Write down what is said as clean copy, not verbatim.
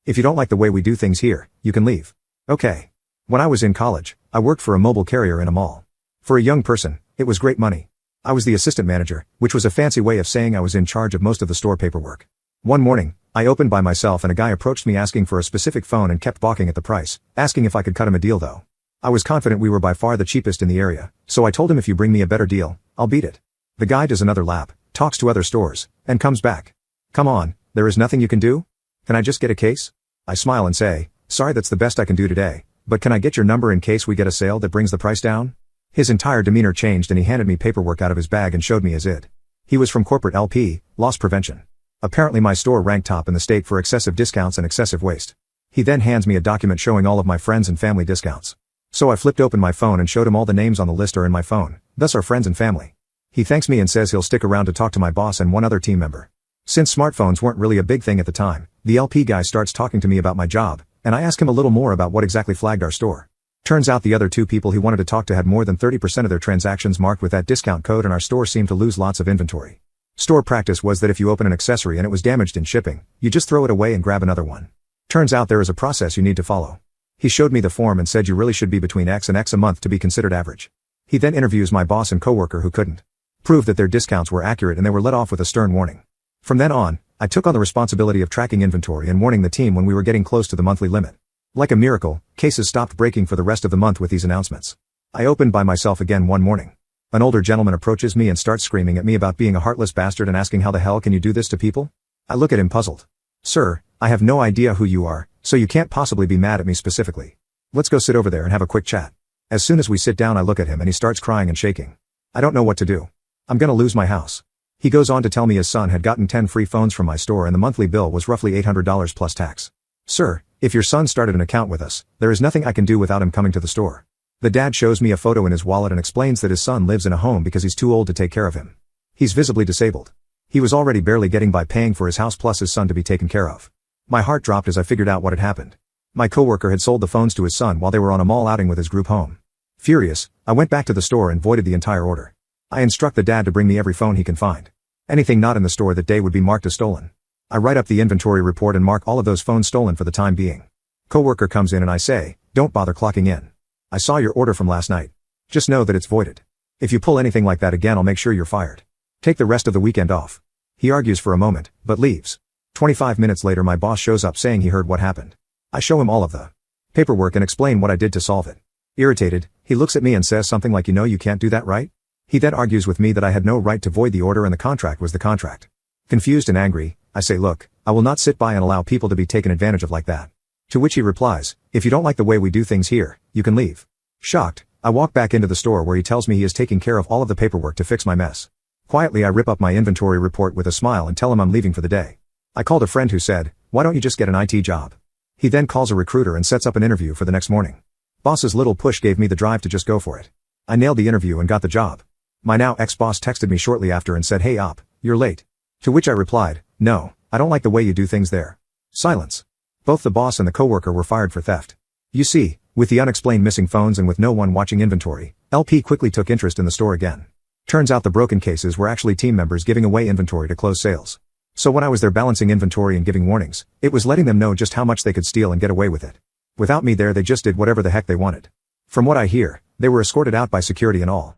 If you don't like the way we do things here, you can leave. Okay. When I was in college, I worked for a mobile carrier in a mall. For a young person, it was great money. I was the assistant manager, which was a fancy way of saying I was in charge of most of the store paperwork. One morning, I opened by myself and a guy approached me asking for a specific phone and kept balking at the price, asking if I could cut him a deal though. I was confident we were by far the cheapest in the area, so I told him if you bring me a better deal, I'll beat it. The guy does another lap, talks to other stores, and comes back. Come on, there is nothing you can do? Can I just get a case? I smile and say, sorry, that's the best I can do today, but can I get your number in case we get a sale that brings the price down? His entire demeanor changed and he handed me paperwork out of his bag and showed me his ID. He was from corporate LP, loss prevention. Apparently my store ranked top in the state for excessive discounts and excessive waste. He then hands me a document showing all of my friends and family discounts. So I flipped open my phone and showed him all the names on the list are in my phone, thus our friends and family. He thanks me and says he'll stick around to talk to my boss and one other team member. Since smartphones weren't really a big thing at the time, the LP guy starts talking to me about my job, and I ask him a little more about what exactly flagged our store. Turns out the other two people he wanted to talk to had more than 30% of their transactions marked with that discount code and our store seemed to lose lots of inventory. Store practice was that if you open an accessory and it was damaged in shipping, you just throw it away and grab another one. Turns out there is a process you need to follow. He showed me the form and said you really should be between X and X a month to be considered average. He then interviews my boss and coworker who couldn't prove that their discounts were accurate and they were let off with a stern warning. From then on, I took on the responsibility of tracking inventory and warning the team when we were getting close to the monthly limit. Like a miracle, cases stopped breaking for the rest of the month with these announcements. I opened by myself again one morning. An older gentleman approaches me and starts screaming at me about being a heartless bastard and asking how the hell can you do this to people? I look at him puzzled. Sir, I have no idea who you are, so you can't possibly be mad at me specifically. Let's go sit over there and have a quick chat. As soon as we sit down I look at him and he starts crying and shaking. I don't know what to do. I'm gonna lose my house. He goes on to tell me his son had gotten 10 free phones from my store and the monthly bill was roughly $800 plus tax. Sir, if your son started an account with us, there is nothing I can do without him coming to the store. The dad shows me a photo in his wallet and explains that his son lives in a home because he's too old to take care of him. He's visibly disabled. He was already barely getting by paying for his house plus his son to be taken care of. My heart dropped as I figured out what had happened. My coworker had sold the phones to his son while they were on a mall outing with his group home. Furious, I went back to the store and voided the entire order. I instruct the dad to bring me every phone he can find. Anything not in the store that day would be marked as stolen. I write up the inventory report and mark all of those phones stolen for the time being. Coworker comes in and I say, don't bother clocking in. I saw your order from last night. Just know that it's voided. If you pull anything like that again I'll make sure you're fired. Take the rest of the weekend off. He argues for a moment, but leaves. 25 minutes later my boss shows up saying he heard what happened. I show him all of the paperwork and explain what I did to solve it. Irritated, he looks at me and says something like you can't do that right? He then argues with me that I had no right to void the order and the contract was the contract. Confused and angry, I say look, I will not sit by and allow people to be taken advantage of like that. To which he replies, if you don't like the way we do things here, you can leave. Shocked, I walk back into the store where he tells me he is taking care of all of the paperwork to fix my mess. Quietly I rip up my inventory report with a smile and tell him I'm leaving for the day. I called a friend who said, why don't you just get an IT job? He then calls a recruiter and sets up an interview for the next morning. Boss's little push gave me the drive to just go for it. I nailed the interview and got the job. My now ex-boss texted me shortly after and said, hey op, you're late. To which I replied, no, I don't like the way you do things there. Silence. Both the boss and the coworker were fired for theft. You see, with the unexplained missing phones and with no one watching inventory, LP quickly took interest in the store again. Turns out the broken cases were actually team members giving away inventory to close sales. So when I was there balancing inventory and giving warnings, it was letting them know just how much they could steal and get away with it. Without me there they just did whatever the heck they wanted. From what I hear, they were escorted out by security and all.